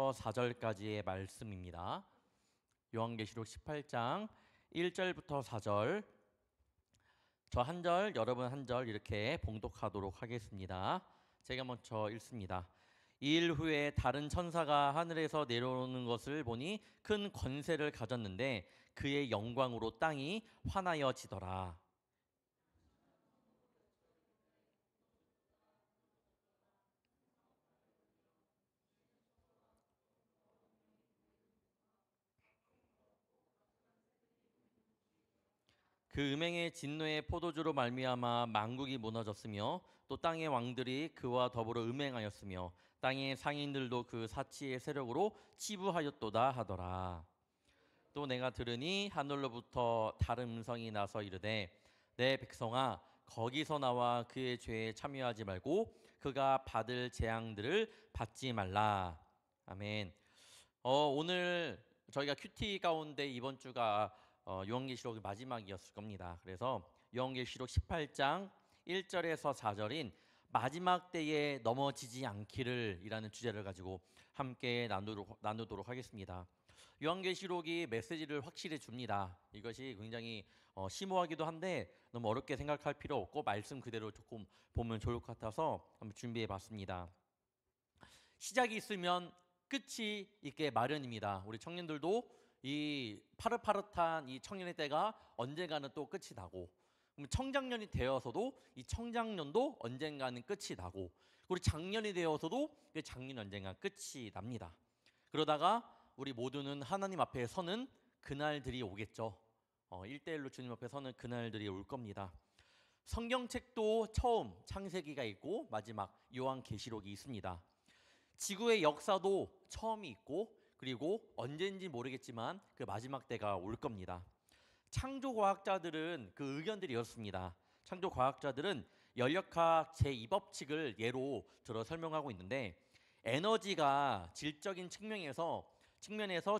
1절부터 4절까지의 말씀입니다. 요한계시록 18장 1절부터 4절, 저 한 절, 여러분 한 절 이렇게 봉독하도록 하겠습니다. 제가 먼저 읽습니다. 이 일 후에 다른 천사가 하늘에서 내려오는 것을 보니 큰 권세를 가졌는데 그의 영광으로 땅이 환하여지더라. 그 음행의 진노의 포도주로 말미암아 만국이 무너졌으며 또 땅의 왕들이 그와 더불어 음행하였으며 땅의 상인들도 그 사치의 세력으로 치부하였도다 하더라. 또 내가 들으니 하늘로부터 다른 음성이 나서 이르되 내 백성아 거기서 나와 그의 죄에 참여하지 말고 그가 받을 재앙들을 받지 말라. 아멘. 오늘 저희가 큐티 가운데 이번 주가 요한계시록의 마지막이었을 겁니다. 그래서 요한계시록 18장 1절에서 4절인 마지막 때에 넘어지지 않기를 이라는 주제를 가지고 함께 나누도록 하겠습니다. 요한계시록이 메시지를 확실히 줍니다. 이것이 굉장히 심오하기도 한데 너무 어렵게 생각할 필요 없고 말씀 그대로 조금 보면 좋을 것 같아서 한번 준비해 봤습니다. 시작이 있으면 끝이 있게 마련입니다. 우리 청년들도 이 파릇파릇한 이 청년의 때가 언젠가는 또 끝이 나고, 그럼 청장년이 되어서도 이 청장년도 언젠가는 끝이 나고, 우리 장년이 되어서도 그 장년이 언젠가 끝이 납니다. 그러다가 우리 모두는 하나님 앞에 서는 그날들이 오겠죠. 1대1로 주님 앞에 서는 그날들이 올 겁니다. 성경책도 처음 창세기가 있고 마지막 요한계시록이 있습니다. 지구의 역사도 처음이 있고 그리고 언제인지 모르겠지만 그 마지막 때가 올 겁니다. 창조과학자들은 그 의견들이 이렇습니다. 창조과학자들은 연력학 제2법칙을 예로 들어 설명하고 있는데, 에너지가 질적인 측면에서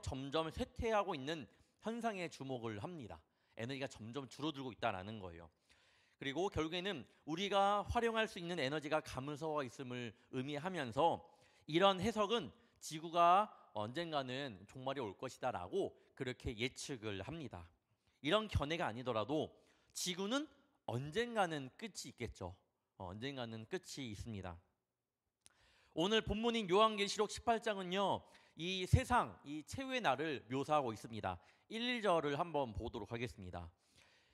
점점 쇠퇴하고 있는 현상에 주목을 합니다. 에너지가 점점 줄어들고 있다는 거예요. 그리고 결국에는 우리가 활용할 수 있는 에너지가 감소하고 있음을 의미하면서 이런 해석은 지구가 언젠가는 종말이 올 것이다 라고 그렇게 예측을 합니다. 이런 견해가 아니더라도 지구는 언젠가는 끝이 있겠죠. 언젠가는 끝이 있습니다. 오늘 본문인 요한계시록 18장은요 이 세상, 이 최후의 날을 묘사하고 있습니다. 1절을 한번 보도록 하겠습니다.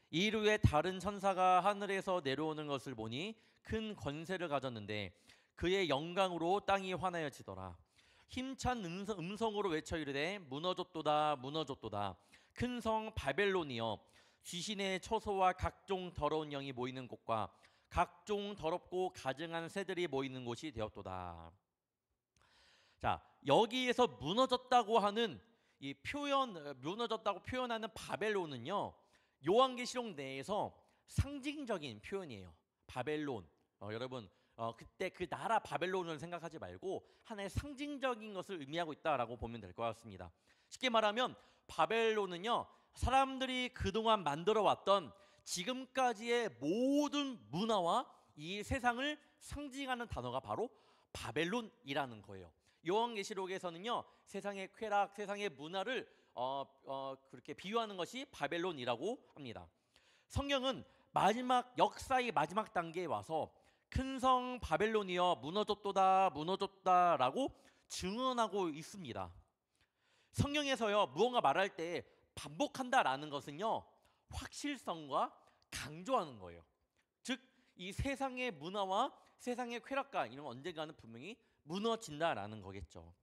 이 일 후에 다른 천사가 하늘에서 내려오는 것을 보니 큰 권세를 가졌는데 그의 영광으로 땅이 환하여지더라. 힘찬 음성으로 외쳐 이르되 무너졌도다 무너졌도다. 큰 성 바벨론이여 귀신의 처소와 각종 더러운 영이 모이는 곳과 각종 더럽고 가증한 새들이 모이는 곳이 되었도다. 자, 여기에서 무너졌다고 하는 이 표현, 무너졌다고 표현하는 바벨론은요 요한계시록 내에서 상징적인 표현이에요. 바벨론. 여러분 그때 그 나라 바벨론을 생각하지 말고 하나의 상징적인 것을 의미하고 있다라고 보면 될 것 같습니다. 쉽게 말하면 바벨론은요 사람들이 그동안 만들어 왔던 지금까지의 모든 문화와 이 세상을 상징하는 단어가 바로 바벨론이라는 거예요. 요한계시록에서는요 세상의 쾌락, 세상의 문화를 그렇게 비유하는 것이 바벨론이라고 합니다. 성경은 역사의 마지막 단계에 와서 큰 성 바벨론이여 무너졌도다 무너졌다라고 증언하고 있습니다. 성경에서요 무언가 말할 때 반복한다라는 것은요 확실성과 강조하는 거예요. 즉 이 세상의 문화와 세상의 쾌락과 이런 언젠가는 분명히 무너진다라는 거겠죠.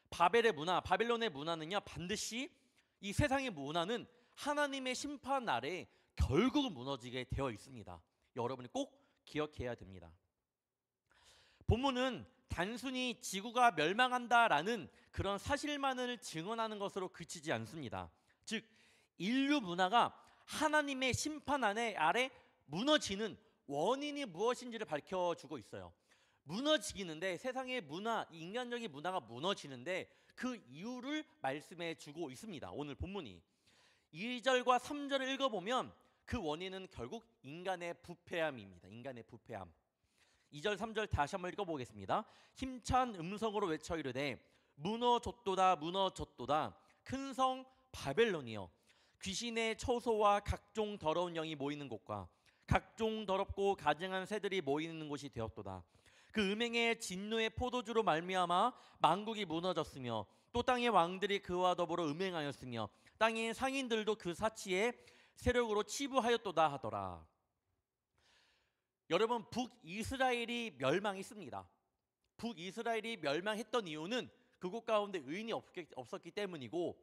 바벨의 문화, 바벨론의 문화는요 반드시 이 세상의 문화는 하나님의 심판 날에 결국은 무너지게 되어 있습니다. 여러분이 꼭 기억해야 됩니다. 본문은 단순히 지구가 멸망한다라는 그런 사실만을 증언하는 것으로 그치지 않습니다. 즉 인류 문화가 하나님의 심판 아래 무너지는 원인이 무엇인지를 밝혀주고 있어요. 무너지는데 세상의 문화, 인간적인 문화가 무너지는데 그 이유를 말씀해 주고 있습니다. 오늘 본문이 2절과 3절을 읽어보면 그 원인은 결국 인간의 부패함입니다. 인간의 부패함. 2절 3절 다시 한번 읽어보겠습니다. 힘찬 음성으로 외쳐 이르되 무너졌도다 무너졌도다 큰 성 바벨론이여 귀신의 처소와 각종 더러운 영이 모이는 곳과 각종 더럽고 가증한 새들이 모이는 곳이 되었도다. 그 음행의 진노의 포도주로 말미암아 만국이 무너졌으며 또 땅의 왕들이 그와 더불어 음행하였으며 땅의 상인들도 그 사치의 세력으로 치부하였도다 하더라. 여러분, 북이스라엘이 멸망했습니다. 북이스라엘이 멸망했던 이유는 그곳 가운데 의인이 없었기 때문이고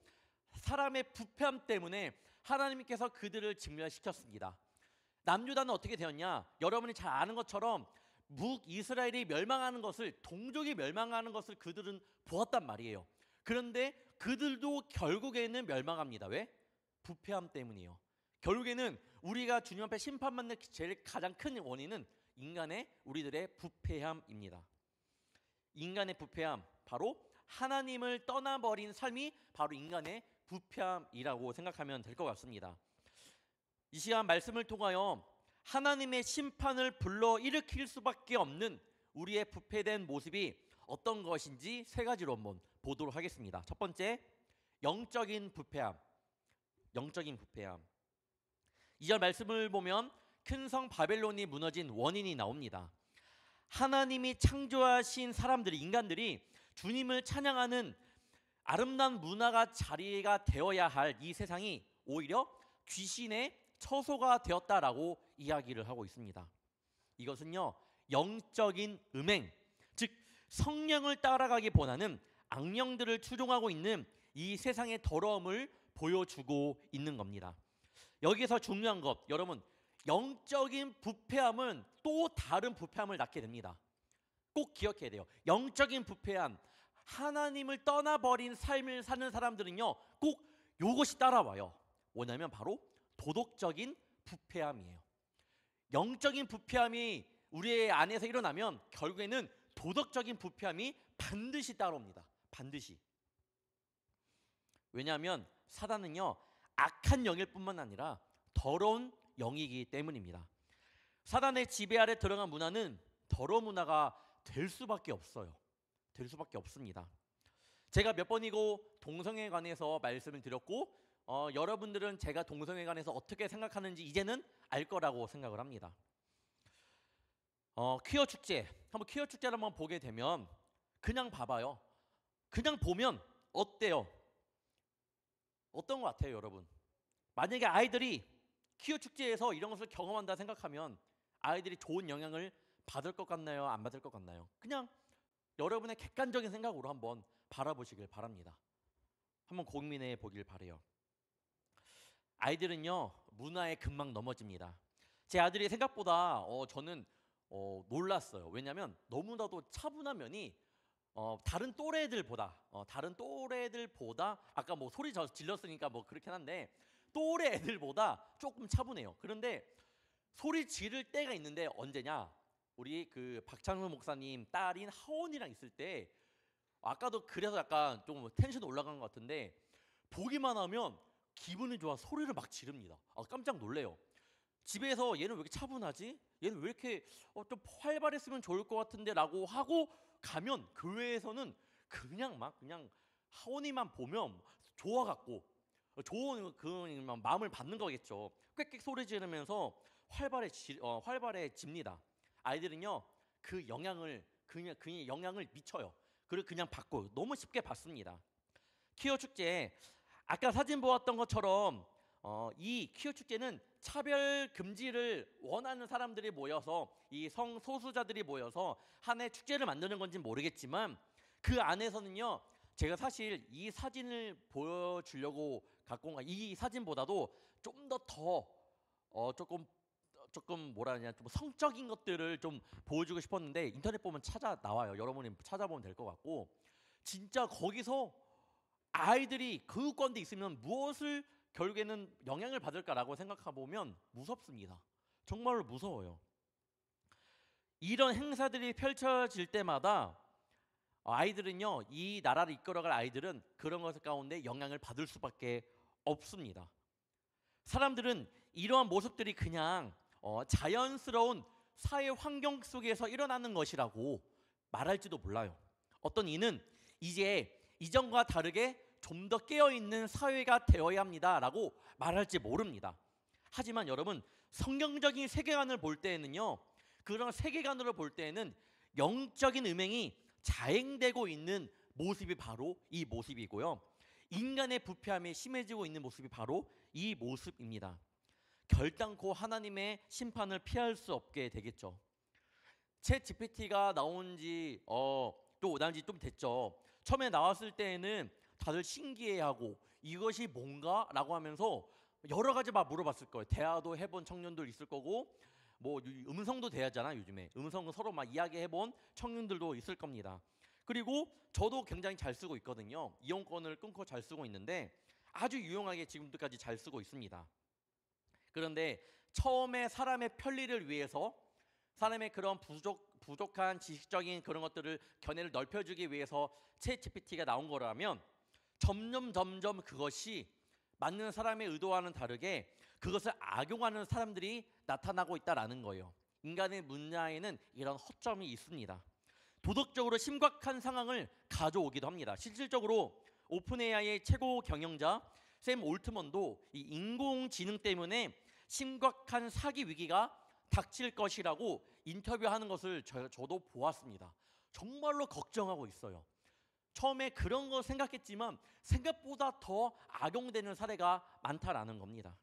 사람의 부패함 때문에 하나님께서 그들을 진멸시켰습니다. 남유다는 어떻게 되었냐? 여러분이 잘 아는 것처럼 북이스라엘이 멸망하는 것을, 동족이 멸망하는 것을 그들은 보았단 말이에요. 그런데 그들도 결국에는 멸망합니다. 왜? 부패함 때문이에요. 결국에는 우리가 주님 앞에 심판받는 제일 가장 큰 원인은 우리들의 부패함입니다. 인간의 부패함, 바로 하나님을 떠나버린 삶이 바로 인간의 부패함이라고 생각하면 될 것 같습니다. 이 시간 말씀을 통하여 하나님의 심판을 불러일으킬 수밖에 없는 우리의 부패된 모습이 어떤 것인지 세 가지로 한번 보도록 하겠습니다. 첫 번째, 영적인 부패함. 영적인 부패함. 2절 말씀을 보면 큰 성 바벨론이 무너진 원인이 나옵니다. 하나님이 창조하신 사람들이, 인간들이 주님을 찬양하는 아름다운 문화가 자리가 되어야 할 이 세상이 오히려 귀신의 처소가 되었다라고 이야기를 하고 있습니다. 이것은요, 영적인 음행, 즉 성령을 따라가기보다는 악령들을 추종하고 있는 이 세상의 더러움을 보여주고 있는 겁니다. 여기서 중요한 것, 여러분, 영적인 부패함은 또 다른 부패함을 낳게 됩니다. 꼭 기억해야 돼요. 영적인 부패함, 하나님을 떠나버린 삶을 사는 사람들은요, 꼭 이것이 따라와요. 뭐냐면 바로 도덕적인 부패함이에요. 영적인 부패함이 우리의 안에서 일어나면 결국에는 도덕적인 부패함이 반드시 따라옵니다. 반드시. 왜냐하면 사단은요, 악한 영일 뿐만 아니라 더러운 영이기 때문입니다. 사단의 지배 아래 들어간 문화는 더러운 문화가 될 수밖에 없어요. 될 수밖에 없습니다. 제가 몇 번이고 동성애에 관해서 말씀을 드렸고 여러분들은 제가 동성애에 관해서 어떻게 생각하는지 이제는 알 거라고 생각을 합니다. 퀴어 축제, 한번 퀴어 축제를 한번 보게 되면 그냥 봐봐요. 그냥 보면 어때요? 어떤 것 같아요, 여러분? 만약에 아이들이 퀴어 축제에서 이런 것을 경험한다 생각하면 아이들이 좋은 영향을 받을 것 같나요? 안 받을 것 같나요? 그냥 여러분의 객관적인 생각으로 한번 바라보시길 바랍니다. 한번 고민해 보길 바래요. 아이들은요, 문화에 금방 넘어집니다. 제 아들이 생각보다 저는 놀랐어요. 왜냐하면 너무나도 차분한 면이 다른 또래들보다 아까 뭐 소리 질렀으니까 뭐 그렇긴 한데 또래 애들보다 조금 차분해요. 그런데 소리 지를 때가 있는데 언제냐? 우리 그 박창수 목사님 딸인 하원이랑 있을 때, 아까도 그래서 약간 좀 텐션 올라간 것 같은데 보기만 하면 기분이 좋아 소리를 막 지릅니다. 깜짝 놀래요. 집에서 얘는 왜 이렇게 차분하지? 얘는 왜 이렇게 좀 활발했으면 좋을 것 같은데 라고 하고 가면 교회에서는 그냥 하원이만 보면 좋아갖고 좋은 그 마음을 받는 거겠죠. 꽥꽥 소리 지르면서 활발해집니다. 아이들은요, 그 영향을 미쳐요. 그리고 그냥 받고 너무 쉽게 받습니다. 퀴어 축제, 아까 사진 보았던 것처럼 이 퀴어 축제는 차별 금지를 원하는 사람들이 모여서, 이 성소수자들이 모여서 한 해 축제를 만드는 건지 모르겠지만 그 안에서는요, 제가 사실 이 사진을 보여주려고 갖고 온 이 사진보다도 좀 더 조금 뭐라 하냐, 좀 성적인 것들을 좀 보여주고 싶었는데 인터넷 보면 나와요. 여러분이 찾아보면 될 것 같고, 진짜 거기서 아이들이 그 건데 있으면 무엇을 결국에는 영향을 받을까라고 생각해보면 무섭습니다. 정말로 무서워요. 이런 행사들이 펼쳐질 때마다 아이들은요, 이 나라를 이끌어갈 아이들은 그런 것 가운데 영향을 받을 수밖에 없습니다. 사람들은 이러한 모습들이 그냥 자연스러운 사회 환경 속에서 일어나는 것이라고 말할지도 몰라요. 어떤 이는 이제 이전과 다르게 좀 더 깨어있는 사회가 되어야 합니다라고 말할지 모릅니다. 하지만 여러분, 성경적인 세계관을 볼 때에는요, 그런 세계관으로 볼 때에는 영적인 음행이 자행되고 있는 모습이 바로 이 모습이고요, 인간의 부패함이 심해지고 있는 모습이 바로 이 모습입니다. 결단코 하나님의 심판을 피할 수 없게 되겠죠. 챗 GPT가 나온 지 좀 됐죠. 처음에 나왔을 때에는 다들 신기해하고 이것이 뭔가? 라고 하면서 여러 가지 막 물어봤을 거예요. 대화도 해본 청년들 있을 거고, 뭐 음성도 대화잖아. 요즘에 음성은 서로 막 이야기해본 청년들도 있을 겁니다. 그리고 저도 굉장히 잘 쓰고 있거든요. 이용권을 끊고 잘 쓰고 있는데 아주 유용하게 지금까지 잘 쓰고 있습니다. 그런데 처음에 사람의 편리를 위해서, 사람의 그런 부족한 지식적인 그런 것들을 견해를 넓혀주기 위해서 챗 GPT가 나온 거라면, 점점 그것이 맞는 사람의 의도와는 다르게 그것을 악용하는 사람들이 나타나고 있다라는 거예요. 인간의 문화에는 이런 허점이 있습니다. 도덕적으로 심각한 상황을 가져오기도 합니다. 실질적으로 오픈 AI의 최고 경영자 샘 올트먼도 이 인공지능 때문에 심각한 사기 위기가 닥칠 것이라고 인터뷰하는 것을 저도 보았습니다. 정말로 걱정하고 있어요. 처음에 그런 거 생각했지만 생각보다 더 악용되는 사례가 많다라는 겁니다.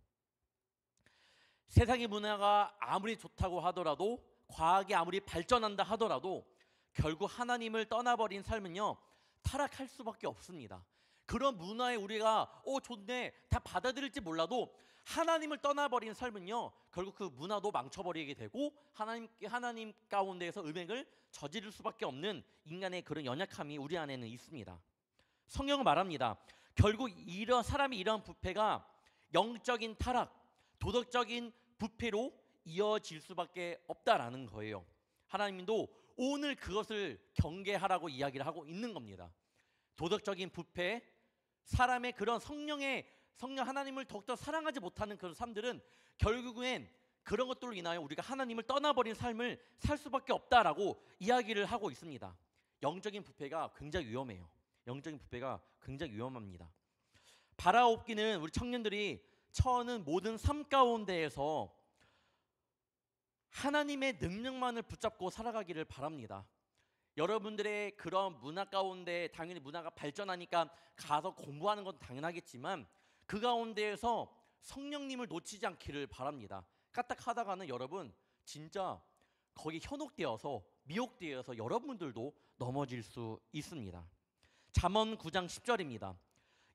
세상의 문화가 아무리 좋다고 하더라도, 과학이 아무리 발전한다 하더라도 결국 하나님을 떠나버린 삶은요, 타락할 수밖에 없습니다. 그런 문화에 우리가 좋네 다 받아들일지 몰라도 하나님을 떠나버린 삶은요, 결국 그 문화도 망쳐버리게 되고 하나님 가운데에서 음행을 저지를 수밖에 없는 인간의 그런 연약함이 우리 안에는 있습니다. 성경은 말합니다. 결국 사람이 이런 부패가 영적인 타락, 도덕적인 부패로 이어질 수밖에 없다라는 거예요. 하나님도 오늘 그것을 경계하라고 이야기를 하고 있는 겁니다. 도덕적인 부패, 사람의 그런 성령 하나님을 더욱더 사랑하지 못하는 그런 사람들은 결국엔 그런 것들로 인하여 우리가 하나님을 떠나버린 삶을 살 수밖에 없다라고 이야기를 하고 있습니다. 영적인 부패가 굉장히 위험해요. 영적인 부패가 굉장히 위험합니다. 바라옵기는 우리 청년들이 처하는 모든 삶 가운데에서 하나님의 능력만을 붙잡고 살아가기를 바랍니다. 여러분들의 그런 문화 가운데 당연히 문화가 발전하니까 가서 공부하는 건 당연하겠지만 그 가운데에서 성령님을 놓치지 않기를 바랍니다. 까딱하다가는 여러분 진짜 거기 현혹되어서 미혹되어서 여러분들도 넘어질 수 있습니다. 잠언 9장 10절입니다.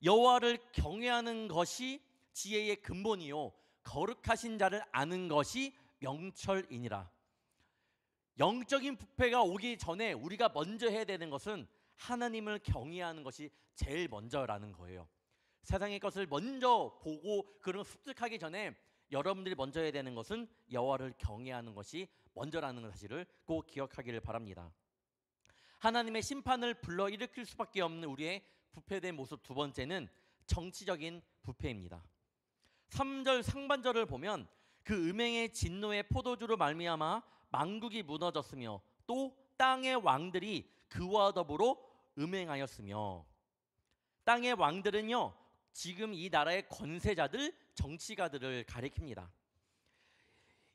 여호와를 경외하는 것이 지혜의 근본이요 거룩하신 자를 아는 것이 명철이니라. 영적인 부패가 오기 전에 우리가 먼저 해야 되는 것은 하나님을 경외하는 것이 제일 먼저라는 거예요. 세상의 것을 먼저 보고 그런 습득하기 전에 여러분들이 먼저 해야 되는 것은 여호와를 경외하는 것이 먼저라는 사실을 꼭 기억하기를 바랍니다. 하나님의 심판을 불러일으킬 수밖에 없는 우리의 부패된 모습 두 번째는 정치적인 부패입니다. 3절 상반절을 보면 그 음행의 진노의 포도주로 말미암아 만국이 무너졌으며 또 땅의 왕들이 그와 더불어 음행하였으며. 땅의 왕들은요, 지금 이 나라의 권세자들, 정치가들을 가리킵니다.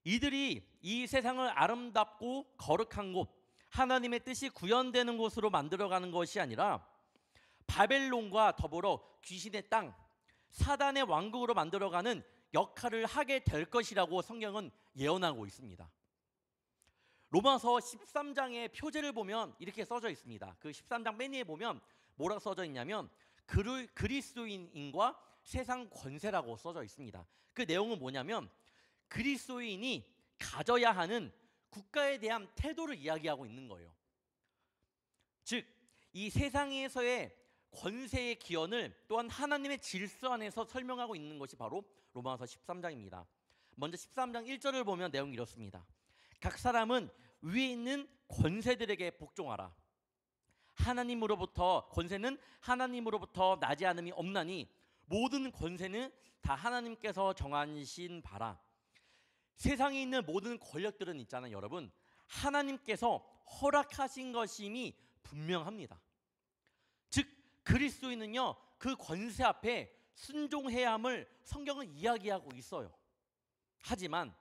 이들이 이 세상을 아름답고 거룩한 곳, 하나님의 뜻이 구현되는 곳으로 만들어가는 것이 아니라 바벨론과 더불어 귀신의 땅, 사단의 왕국으로 만들어가는 역할을 하게 될 것이라고 성경은 예언하고 있습니다. 로마서 13장의 표제를 보면 이렇게 써져 있습니다. 그 13장 맨 위에 보면 뭐라고 써져 있냐면 그리스도인과 세상 권세라고 써져 있습니다. 그 내용은 뭐냐면 그리스도인이 가져야 하는 국가에 대한 태도를 이야기하고 있는 거예요. 즉, 이 세상에서의 권세의 기원을 또한 하나님의 질서 안에서 설명하고 있는 것이 바로 로마서 13장입니다. 먼저 13장 1절을 보면 내용이 이렇습니다. 각 사람은 위에 있는 권세들에게 복종하라. 권세는 하나님으로부터 나지 않음이 없나니 모든 권세는 다 하나님께서 정하신 바라. 세상에 있는 모든 권력들은 있잖아요, 여러분. 하나님께서 허락하신 것임이 분명합니다. 즉 그리스도인은요 그 권세 앞에 순종해야 함을 성경은 이야기하고 있어요. 하지만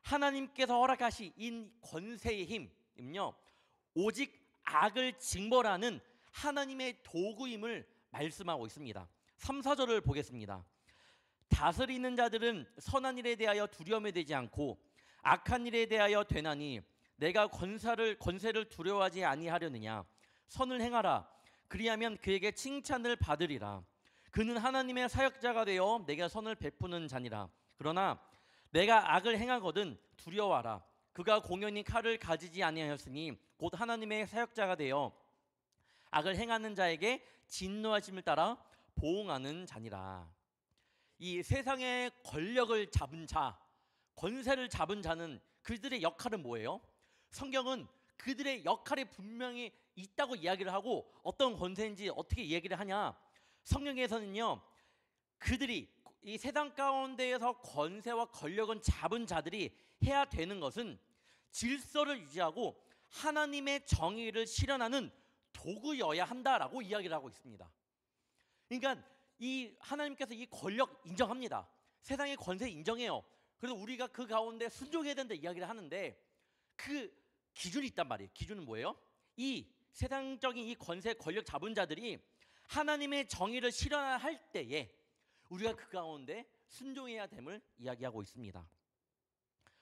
하나님께서 허락하신 이 권세의 힘은요 오직 악을 징벌하는 하나님의 도구임을 말씀하고 있습니다. 3, 4절을 보겠습니다. 다스리는 자들은 선한 일에 대하여 두려움에 되지 않고 악한 일에 대하여 되나니 내가 권세를 두려워하지 아니하려느냐. 선을 행하라. 그리하면 그에게 칭찬을 받으리라. 그는 하나님의 사역자가 되어 내가 선을 베푸는 자니라. 그러나 내가 악을 행하거든 두려워하라. 그가 공연히 칼을 가지지 아니하였으니 곧 하나님의 사역자가 되어 악을 행하는 자에게 진노하심을 따라 보응하는 자니라. 이 세상의 권력을 잡은 자, 권세를 잡은 자는 그들의 역할은 뭐예요? 성경은 그들의 역할이 분명히 있다고 이야기를 하고 어떤 권세인지 어떻게 얘기를 하냐? 성경에서는요 그들이 이 세상 가운데에서 권세와 권력은 잡은 자들이 해야 되는 것은 질서를 유지하고 하나님의 정의를 실현하는 도구여야 한다라고 이야기를 하고 있습니다. 그러니까 이 하나님께서 이 권력 인정합니다. 세상의 권세 인정해요. 그래서 우리가 그 가운데 순종해야 된다 이야기를 하는데 그 기준이 있단 말이에요. 기준은 뭐예요? 이 세상적인 이 권세 권력 잡은 자들이 하나님의 정의를 실현할 때에 우리가 그 가운데 순종해야 됨을 이야기하고 있습니다.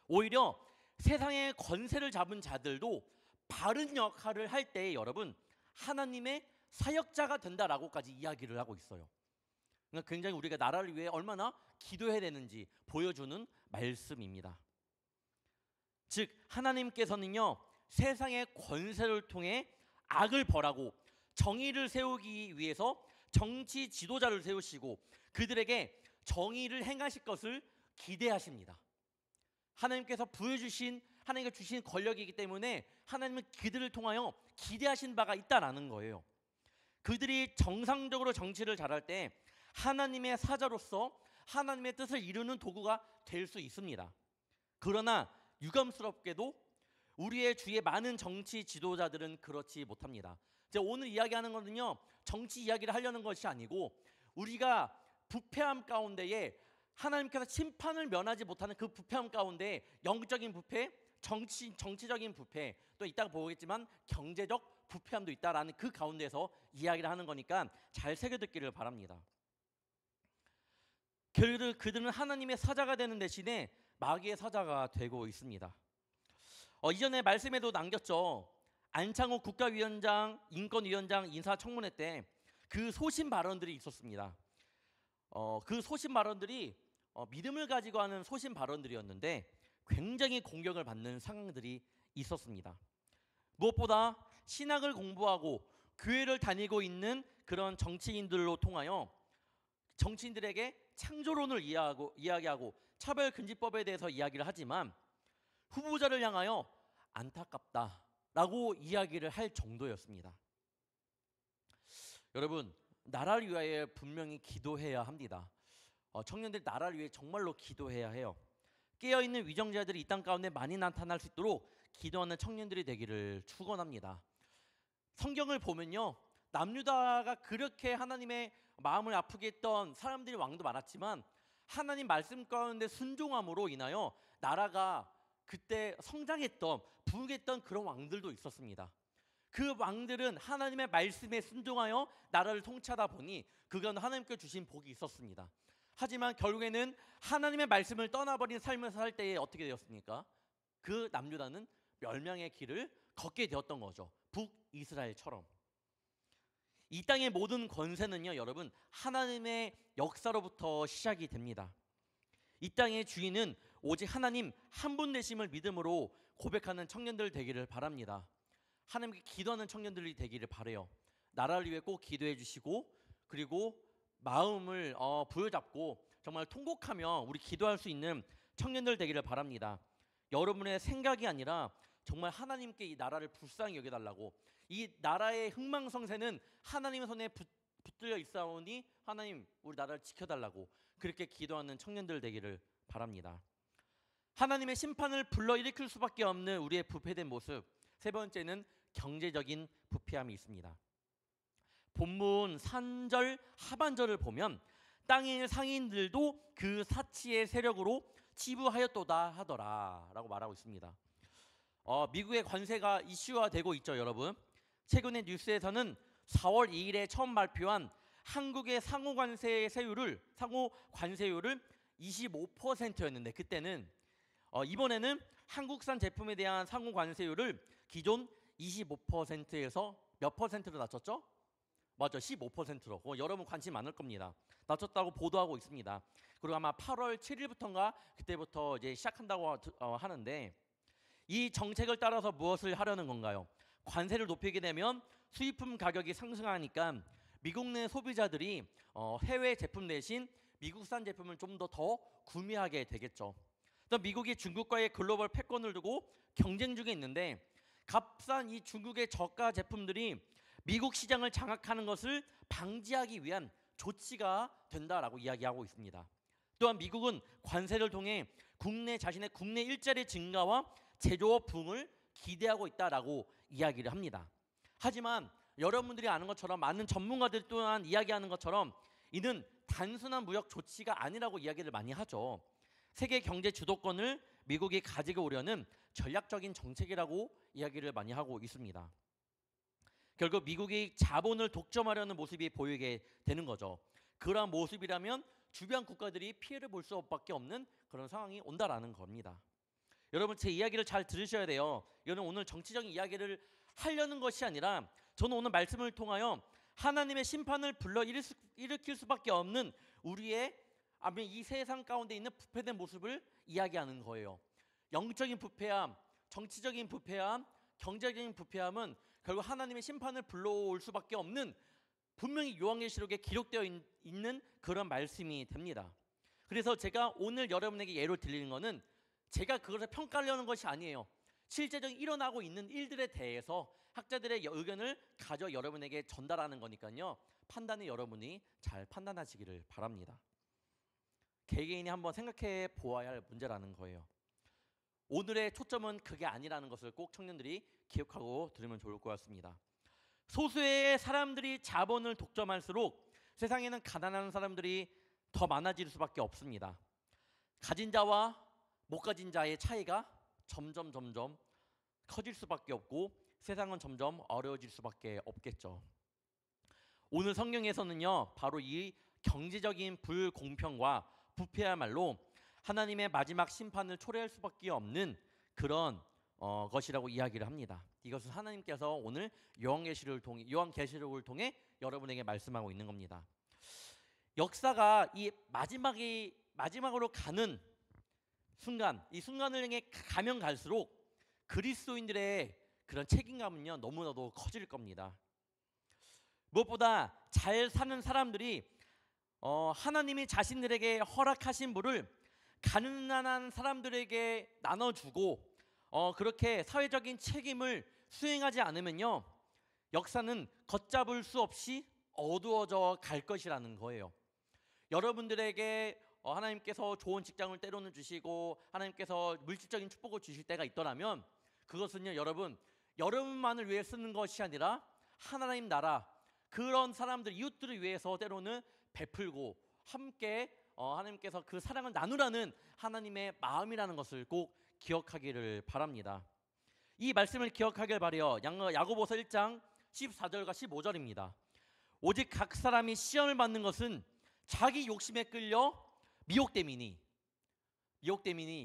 오히려 세상의 권세를 잡은 자들도 바른 역할을 할 때에 여러분 하나님의 사역자가 된다라고까지 이야기를 하고 있어요. 그러니까 굉장히 우리가 나라를 위해 얼마나 기도해야 되는지 보여주는 말씀입니다. 즉 하나님께서는요 세상의 권세를 통해 악을 벌하고 정의를 세우기 위해서 정치 지도자를 세우시고 그들에게 정의를 행하실 것을 기대하십니다. 하나님께서 부여주신 하나님께 주신 권력이기 때문에 하나님은 그들을 통하여 기대하신 바가 있다라는 거예요. 그들이 정상적으로 정치를 잘할 때 하나님의 사자로서 하나님의 뜻을 이루는 도구가 될 수 있습니다. 그러나 유감스럽게도 우리의 주위의 많은 정치 지도자들은 그렇지 못합니다. 제가 오늘 이야기하는 것은요 정치 이야기를 하려는 것이 아니고 우리가 부패함 가운데에 하나님께서 심판을 면하지 못하는 그 부패함 가운데 영적인 부패, 정치적인 부패, 또 이따가 보겠지만 경제적 부패함도 있다라는 그 가운데서 이야기를 하는 거니까 잘 새겨듣기를 바랍니다. 그들은 하나님의 사자가 되는 대신에 마귀의 사자가 되고 있습니다. 이전에 말씀에도 남겼죠. 안창호 국가위원장, 인권위원장 인사청문회 때 그 소신 발언들이 있었습니다. 그 소신 발언들이 믿음을 가지고 하는 소신 발언들이었는데 굉장히 공격을 받는 상황들이 있었습니다. 무엇보다 신학을 공부하고 교회를 다니고 있는 그런 정치인들로 통하여 정치인들에게 창조론을 이야기하고 차별금지법에 대해서 이야기를 하지만 후보자를 향하여 안타깝다라고 이야기를 할 정도였습니다. 여러분 나라를 위하여 분명히 기도해야 합니다. 청년들이 나라를 위해 정말로 기도해야 해요. 깨어있는 위정자들이 이 땅 가운데 많이 나타날 수 있도록 기도하는 청년들이 되기를 축원합니다. 성경을 보면요 남유다가 그렇게 하나님의 마음을 아프게 했던 사람들이 왕도 많았지만 하나님 말씀 가운데 순종함으로 인하여 나라가 그때 성장했던 부흥했던 그런 왕들도 있었습니다. 그 왕들은 하나님의 말씀에 순종하여 나라를 통치하다 보니 그건 하나님께 주신 복이 있었습니다. 하지만 결국에는 하나님의 말씀을 떠나버린 삶을 살 때에 어떻게 되었습니까? 그 남유다는 멸망의 길을 걷게 되었던 거죠. 북이스라엘처럼. 이 땅의 모든 권세는요 여러분 하나님의 역사로부터 시작이 됩니다. 이 땅의 주인은 오직 하나님 한 분 되심을 믿음으로 고백하는 청년들 되기를 바랍니다. 하나님께 기도하는 청년들이 되기를 바라요. 나라를 위해 꼭 기도해 주시고 그리고 마음을 부여잡고 정말 통곡하며 우리 기도할 수 있는 청년들 되기를 바랍니다. 여러분의 생각이 아니라 정말 하나님께 이 나라를 불쌍히 여겨달라고 이 나라의 흥망성쇠는 하나님의 손에 붙들려 있사오니 하나님 우리 나라를 지켜달라고 그렇게 기도하는 청년들 되기를 바랍니다. 하나님의 심판을 불러일으킬 수밖에 없는 우리의 부패된 모습. 세 번째는 경제적인 부패함이 있습니다. 본문 3절 하반절을 보면 땅의 상인들도 그 사치의 세력으로 치부하였도다 하더라 라고 말하고 있습니다. 미국의 관세가 이슈화 되고 있죠, 여러분. 최근의 뉴스에서는 4월 2일에 처음 발표한 한국의 상호 관세율을 25%였는데 그때는 이번에는 한국산 제품에 대한 상호 관세율을 기존 25%에서 몇 퍼센트로 낮췄죠? 맞죠, 15%로. 여러분 관심 많을 겁니다. 낮췄다고 보도하고 있습니다. 그리고 아마 8월 7일부터인가 그때부터 이제 시작한다고 하는데, 이 정책을 따라서 무엇을 하려는 건가요? 관세를 높이게 되면 수입품 가격이 상승하니까 미국 내 소비자들이 해외 제품 대신 미국산 제품을 좀 더 구매하게 되겠죠. 또 미국이 중국과의 글로벌 패권을 두고 경쟁 중에 있는데, 값싼 이 중국의 저가 제품들이 미국 시장을 장악하는 것을 방지하기 위한 조치가 된다라고 이야기하고 있습니다. 또한 미국은 관세를 통해 자신의 국내 일자리 증가와 제조업 부흥을 기대하고 있다라고 이야기를 합니다. 하지만 여러분들이 아는 것처럼, 많은 전문가들 또한 이야기하는 것처럼 이는 단순한 무역 조치가 아니라고 이야기를 많이 하죠. 세계 경제 주도권을 미국이 가지고 오려는 전략적인 정책이라고 이야기를 많이 하고 있습니다. 결국 미국이 자본을 독점하려는 모습이 보이게 되는 거죠. 그러한 모습이라면 주변 국가들이 피해를 볼 수밖에 없는 그런 상황이 온다라는 겁니다. 여러분, 제 이야기를 잘 들으셔야 돼요. 이거는 오늘 정치적인 이야기를 하려는 것이 아니라, 저는 오늘 말씀을 통하여 하나님의 심판을 일으킬 수밖에 없는 우리의 이 세상 가운데 있는 부패된 모습을 이야기하는 거예요. 영적인 부패함, 정치적인 부패함, 경제적인 부패함은 결국 하나님의 심판을 불러올 수밖에 없는, 분명히 요한계시록에 기록되어 있는 그런 말씀이 됩니다. 그래서 제가 오늘 여러분에게 예로 드리는 것은 제가 그것을 평가하려는 것이 아니에요. 실제적으로 일어나고 있는 일들에 대해서 학자들의 의견을 가져 여러분에게 전달하는 거니까요. 판단을 여러분이 잘 판단하시기를 바랍니다. 개개인이 한번 생각해 보아야 할 문제라는 거예요. 오늘의 초점은 그게 아니라는 것을 꼭 청년들이 기억하고 들으면 좋을 것 같습니다. 소수의 사람들이 자본을 독점할수록 세상에는 가난한 사람들이 더 많아질 수밖에 없습니다. 가진 자와 못 가진 자의 차이가 점점 커질 수밖에 없고 세상은 점점 어려워질 수밖에 없겠죠. 오늘 성경에서는요, 바로 이 경제적인 불공평과 부패야말로 하나님의 마지막 심판을 초래할 수밖에 없는 그런 것이라고 이야기를 합니다. 이것은 하나님께서 오늘 요한계시록을 통해 여러분에게 말씀하고 있는 겁니다. 역사가 이 마지막으로 가는 순간, 이 순간을 향해 가면 갈수록 그리스도인들의 그런 책임감은요, 너무나도 커질 겁니다. 무엇보다 잘 사는 사람들이 하나님이 자신들에게 허락하신 부를 가난한 사람들에게 나눠주고 그렇게 사회적인 책임을 수행하지 않으면요, 역사는 걷잡을 수 없이 어두워져 갈 것이라는 거예요. 여러분들에게 하나님께서 좋은 직장을 때로는 주시고 하나님께서 물질적인 축복을 주실 때가 있더라면 그것은요, 여러분만을 위해 쓰는 것이 아니라 하나님 나라, 그런 사람들, 이웃들을 위해서 때로는 베풀고 함께 하나님께서 그 사랑을 나누라는 하나님의 마음이라는 것을 꼭 기억하기를 바랍니다. 이 말씀을 기억하길 바라요. 야고보서 1장 14절과 15절입니다. 오직 각 사람이 시험을 받는 것은 자기 욕심에 끌려 미혹됨이니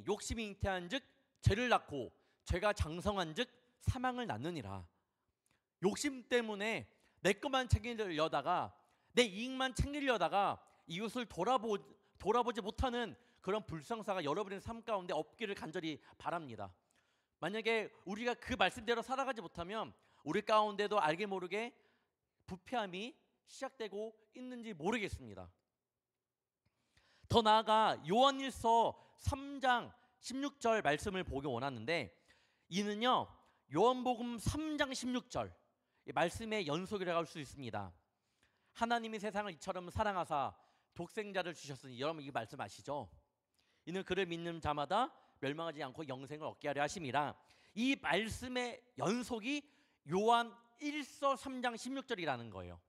욕심이 잉태한즉 죄를 낳고 죄가 장성한즉 사망을 낳느니라. 욕심 때문에 내 것만 챙기려다가, 내 이익만 챙기려다가 이웃을 돌아보지 못하는 그런 불성사가 여러분의 삶 가운데 없기를 간절히 바랍니다. 만약에 우리가 그 말씀대로 살아가지 못하면 우리 가운데도 알게 모르게 부패함이 시작되고 있는지 모르겠습니다. 더 나아가 요한일서 3장 16절 말씀을 보기 원하는데, 이는요 요한복음 3장 16절 말씀의 연속이라고 할 수 있습니다. 하나님이 세상을 이처럼 사랑하사 독생자를 주셨으니, 여러분 이 말씀 아시죠? 이는 그를 믿는 자마다 멸망하지 않고 영생을 얻게 하려 하심이라. 이 말씀의 연속이 요한 1서 3장 16절이라는 거예요.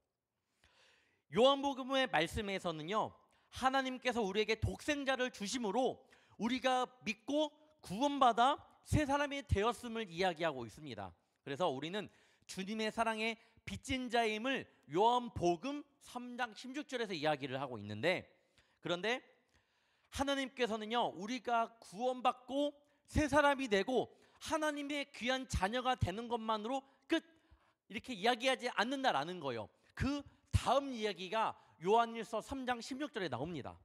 요한복음의 말씀에서는요, 하나님께서 우리에게 독생자를 주심으로 우리가 믿고 구원받아 새 사람이 되었음을 이야기하고 있습니다. 그래서 우리는 주님의 사랑의 빚진 자임을 요한복음 3장 16절에서 이야기를 하고 있는데, 그런데 하나님께서는요, 우리가 구원받고 새 사람이 되고 하나님의 귀한 자녀가 되는 것만으로 끝, 이렇게 이야기하지 않는다라는 거예요. 그 다음 이야기가 요한일서 3장 16절에 나옵니다.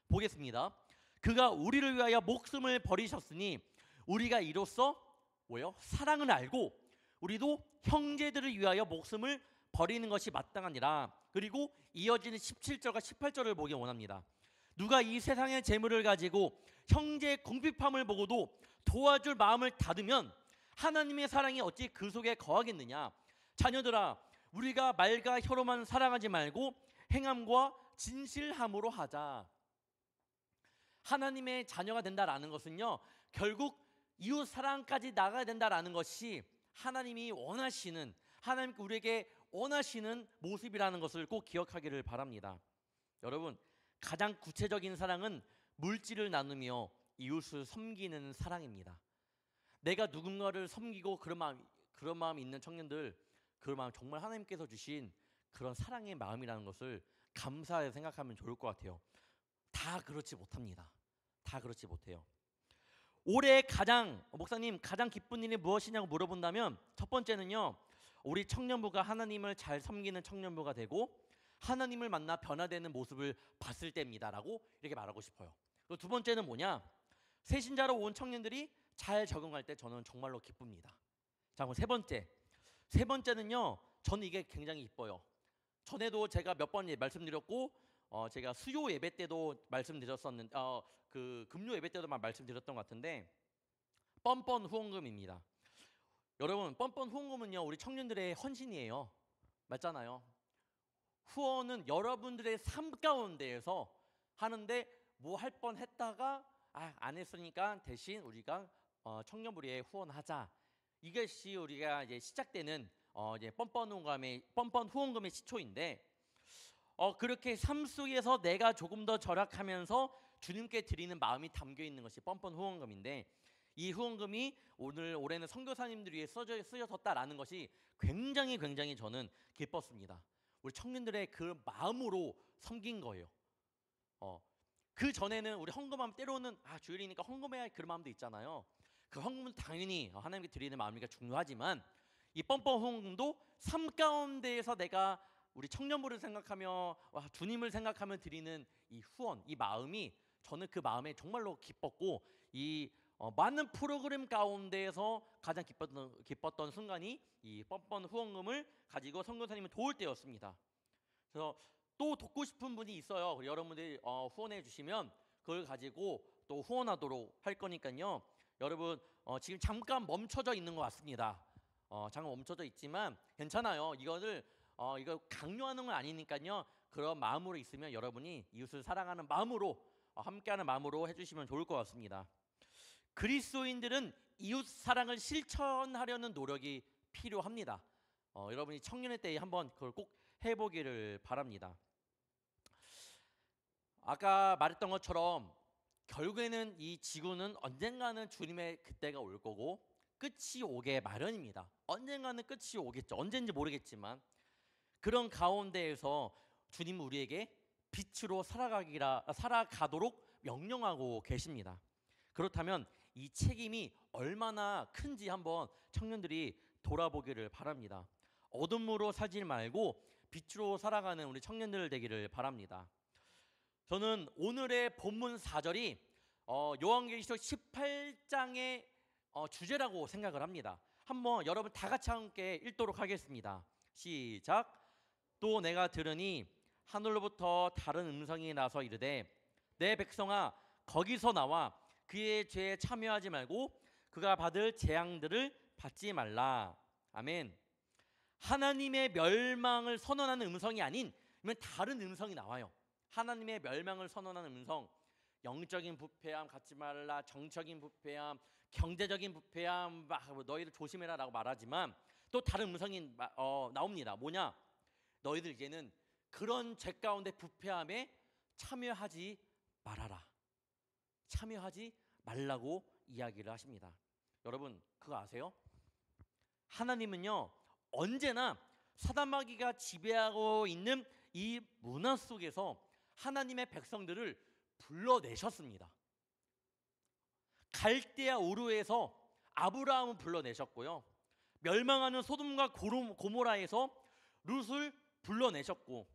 보겠습니다. 그가 우리를 위하여 목숨을 버리셨으니 우리가 이로써 뭐요? 사랑을 알고 우리도 형제들을 위하여 목숨을 버리는 것이 마땅하니라. 그리고 이어지는 17절과 18절을 보기 원합니다. 누가 이 세상의 재물을 가지고 형제의 궁핍함을 보고도 도와줄 마음을 닫으면 하나님의 사랑이 어찌 그 속에 거하겠느냐. 자녀들아, 우리가 말과 혀로만 사랑하지 말고 행함과 진실함으로 하자. 하나님의 자녀가 된다라는 것은요, 결국 이웃 사랑까지 나가야 된다라는 것이 하나님이 원하시는, 하나님 우리에게 원하시는 모습이라는 것을 꼭 기억하기를 바랍니다. 여러분, 가장 구체적인 사랑은 물질을 나누며 이웃을 섬기는 사랑입니다. 내가 누군가를 섬기고 그런 마음이 있는 청년들, 그 마음 정말 하나님께서 주신 그런 사랑의 마음이라는 것을 감사하게 생각하면 좋을 것 같아요. 다 그렇지 못합니다. 다 그렇지 못해요. 올해 목사님 가장 기쁜 일이 무엇이냐고 물어본다면 첫 번째는요, 우리 청년부가 하나님을 잘 섬기는 청년부가 되고 하나님을 만나 변화되는 모습을 봤을 때입니다라고 이렇게 말하고 싶어요. 그리고 두 번째는 뭐냐, 새신자로 온 청년들이 잘 적응할 때 저는 정말로 기쁩니다. 자, 그럼 세 번째는요, 저는 이게 굉장히 기뻐요. 전에도 제가 몇 번 말씀드렸고, 제가 수요 예배 때도 말씀드렸었는데, 그 금요 예배 때도 말씀드렸던 것 같은데, 뻔뻔 후원금입니다. 여러분, 뻔뻔 후원금은요, 우리 청년들의 헌신이에요. 맞잖아요. 후원은 여러분들의 삶 가운데에서 하는데, 뭐 할 뻔 했다가 안 했으니까 대신 우리가 청년부리에 후원하자. 이것이 우리가 이제 시작되는 이제 뻔뻔 후원금의 시초인데, 그렇게 삶 속에서 내가 조금 더 절약하면서 주님께 드리는 마음이 담겨 있는 것이 뻔뻔 후원금인데, 이 후원금이 올해는 선교사님들 위해 쓰여졌다라는 것이 굉장히 저는 기뻤습니다. 우리 청년들의 그 마음으로 섬긴 거예요. 그 전에는 우리 헌금하면 때로는 주일이니까 헌금해야 할 그런 마음도 있잖아요. 그 헌금은 당연히 하나님께 드리는 마음이니까 중요하지만, 이 뻔뻔 후원금도 삶 가운데에서 내가 우리 청년부를 생각하며 주님을 생각하며 드리는 이 후원, 이 마음이 저는 그 마음에 정말로 기뻤고, 이 많은 프로그램 가운데에서 가장 기뻤던 순간이 이 뻔뻔 후원금을 가지고 선교사님을 도울 때였습니다. 그래서 또 돕고 싶은 분이 있어요. 여러분들이 후원해 주시면 그걸 가지고 또 후원하도록 할 거니까요. 여러분, 지금 잠깐 멈춰져 있는 것 같습니다. 잠깐 멈춰져 있지만 괜찮아요. 이거 강요하는 건 아니니까요. 그런 마음으로 있으면 여러분이 이웃을 사랑하는 마음으로, 함께하는 마음으로 해주시면 좋을 것 같습니다. 그리스도인들은 이웃 사랑을 실천하려는 노력이 필요합니다. 여러분이 청년의 때에 한번 그걸 꼭 해보기를 바랍니다. 아까 말했던 것처럼 결국에는 이 지구는 언젠가는 주님의 그때가 올 거고 끝이 오게 마련입니다. 언젠가는 끝이 오겠죠. 언젠지 모르겠지만 그런 가운데에서 주님은 우리에게 빛으로 살아가도록 명령하고 계십니다. 그렇다면 이 책임이 얼마나 큰지 한번 청년들이 돌아보기를 바랍니다. 어둠으로 살지 말고 빛으로 살아가는 우리 청년들 되기를 바랍니다. 저는 오늘의 본문 4절이 요한계시록 18장의 주제라고 생각을 합니다. 한번 여러분 다 같이 함께 읽도록 하겠습니다. 시작. 또 내가 들으니 하늘로부터 다른 음성이 나서 이르되 내 백성아 거기서 나와 그의 죄에 참여하지 말고 그가 받을 재앙들을 받지 말라. 아멘. 하나님의 멸망을 선언하는 음성이 아닌 다른 음성이 나와요. 하나님의 멸망을 선언하는 음성, 영적인 부패함 갖지 말라, 정적인 부패함, 경제적인 부패함, 너희들 조심해라 라고 말하지만 또 다른 음성이 나옵니다. 뭐냐? 너희들 이제는 그런 죄 가운데 부패함에 참여하지 말아라. 참여하지 말라고 이야기를 하십니다. 여러분 그거 아세요? 하나님은요 언제나 사단마귀가 지배하고 있는 이 문화 속에서 하나님의 백성들을 불러내셨습니다. 갈대아 우르에서 아브라함을 불러내셨고요, 멸망하는 소돔과 고모라에서 룻을 불러내셨고,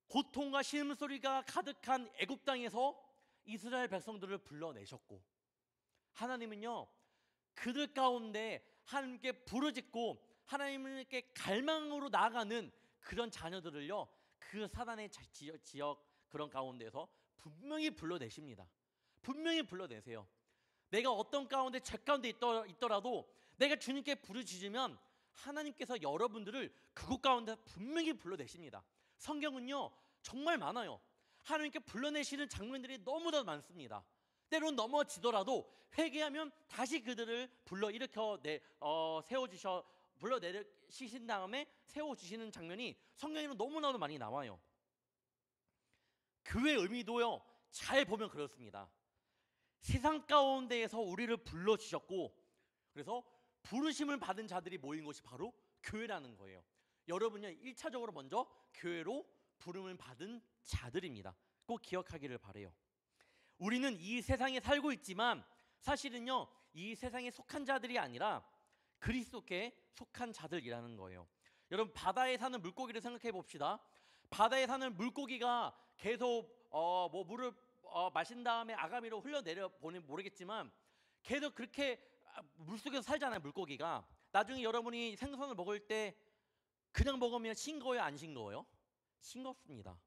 고통과 신음소리가 가득한 애굽 땅에서 이스라엘 백성들을 불러내셨고, 하나님은요 그들 가운데 하나님께 부르짖고 하나님께 갈망으로 나아가는 그런 자녀들을요 그 사단의 지역 그런 가운데서 분명히 불러내십니다. 분명히 불러내세요. 내가 어떤 가운데 죄 가운데 있더라도 내가 주님께 부르짖으면 하나님께서 여러분들을 그곳 가운데 분명히 불러내십니다. 성경은요 정말 많아요. 하나님께 불러내시는 장면들이 너무나 많습니다. 때론 넘어지더라도 회개하면 다시 그들을 불러내시신 다음에 세워주시는 장면이 성경에는 너무나도 많이 나와요. 교회의 의미도요 잘 보면 그렇습니다. 세상 가운데에서 우리를 불러주셨고, 그래서 부르심을 받은 자들이 모인 것이 바로 교회라는 거예요. 여러분요 1차적으로 먼저 교회로 부름을 받은 자들입니다. 꼭 기억하기를 바라요. 우리는 이 세상에 살고 있지만 사실은요 이 세상에 속한 자들이 아니라 그리스도께 속한 자들이라는 거예요. 여러분 바다에 사는 물고기를 생각해 봅시다. 바다에 사는 물고기가 계속 물을 마신 다음에 아가미로 흘러내려 보니 모르겠지만 계속 그렇게 물속에서 살잖아요. 물고기가 나중에 여러분이 생선을 먹을 때 그냥 먹으면 싱거워요, 안 싱거워요? 싱겁습니다.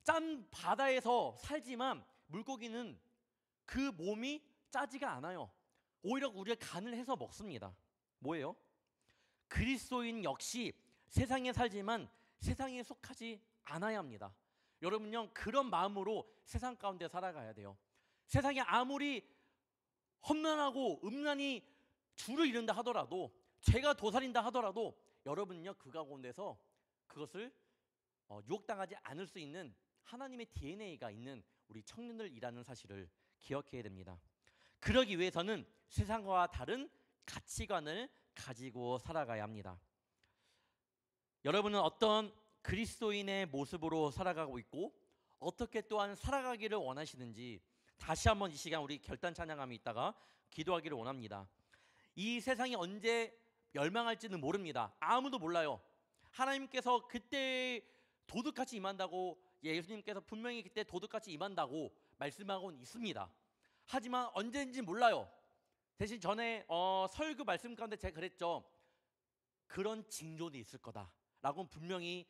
짠 바다에서 살지만 물고기는 그 몸이 짜지가 않아요. 오히려 우리가 간을 해서 먹습니다. 뭐예요? 그리스도인 역시 세상에 살지만 세상에 속하지 않아야 합니다. 여러분요 그런 마음으로 세상 가운데 살아가야 돼요. 세상에 아무리 험난하고 음란이 주를 이룬다 하더라도, 죄가 도살인다 하더라도 여러분요 그 가운데서 그것을 유혹당하지 않을 수 있는 하나님의 DNA가 있는 우리 청년들이라는 사실을 기억해야 됩니다. 그러기 위해서는 세상과 다른 가치관을 가지고 살아가야 합니다. 여러분은 어떤 그리스도인의 모습으로 살아가고 있고 어떻게 또한 살아가기를 원하시는지 다시 한번 이 시간 우리 결단 찬양함이 있다가 기도하기를 원합니다. 이 세상이 언제 멸망할지는 모릅니다. 아무도 몰라요. 하나님께서 그때 도둑같이 임한다고, 예수님께서 분명히 그때 도둑같이 임한다고 말씀하고는 있습니다. 하지만 언제인지 몰라요. 대신 전에 설교 말씀 가운데 제가 그랬죠. 그런 징조도 있을 거다라고 분명히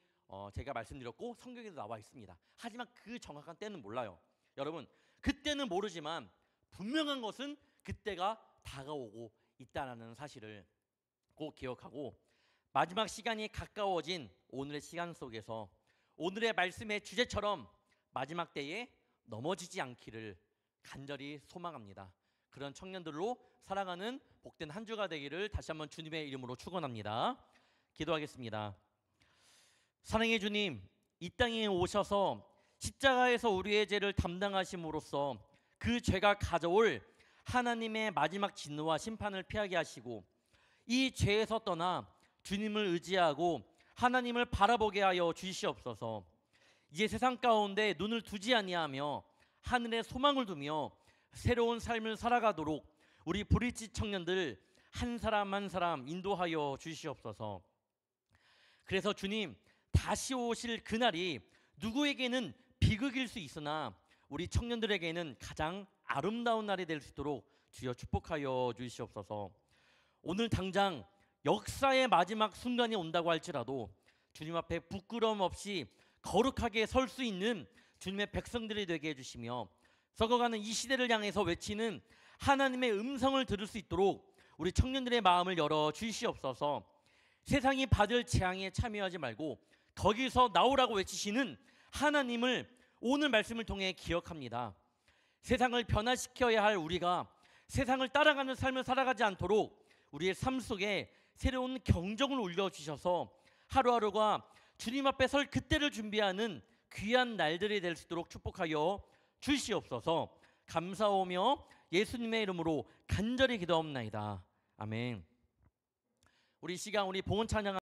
제가 말씀드렸고 성경에도 나와 있습니다. 하지만 그 정확한 때는 몰라요. 여러분 그때는 모르지만 분명한 것은 그때가 다가오고 있다는 사실을 꼭 기억하고, 마지막 시간이 가까워진 오늘의 시간 속에서 오늘의 말씀의 주제처럼 마지막 때에 넘어지지 않기를 간절히 소망합니다. 그런 청년들로 살아가는 복된 한 주가 되기를 다시 한번 주님의 이름으로 축원합니다. 기도하겠습니다. 사랑의 주님, 이 땅에 오셔서 십자가에서 우리의 죄를 담당하심으로써 그 죄가 가져올 하나님의 마지막 진노와 심판을 피하게 하시고 이 죄에서 떠나 주님을 의지하고 하나님을 바라보게 하여 주시옵소서. 이제 세상 가운데 눈을 두지 아니하며 하늘에 소망을 두며 새로운 삶을 살아가도록 우리 브릿지 청년들 한 사람 한 사람 인도하여 주시옵소서. 그래서 주님, 다시 오실 그날이 누구에게는 비극일 수 있으나 우리 청년들에게는 가장 아름다운 날이 될 수 있도록 주여 축복하여 주시옵소서. 오늘 당장 역사의 마지막 순간이 온다고 할지라도 주님 앞에 부끄러움 없이 거룩하게 설 수 있는 주님의 백성들이 되게 해주시며 썩어가는 이 시대를 향해서 외치는 하나님의 음성을 들을 수 있도록 우리 청년들의 마음을 열어 주시옵소서. 세상이 받을 재앙에 참여하지 말고 거기서 나오라고 외치시는 하나님을 오늘 말씀을 통해 기억합니다. 세상을 변화시켜야 할 우리가 세상을 따라가는 삶을 살아가지 않도록 우리의 삶 속에 새로운 경종을 울려주셔서 하루하루가 주님 앞에 설 그때를 준비하는 귀한 날들이 될 수 있도록 축복하여 주시옵소서. 감사오며 예수님의 이름으로 간절히 기도하옵나이다. 아멘. 우리 시간 우리 봉헌 찬양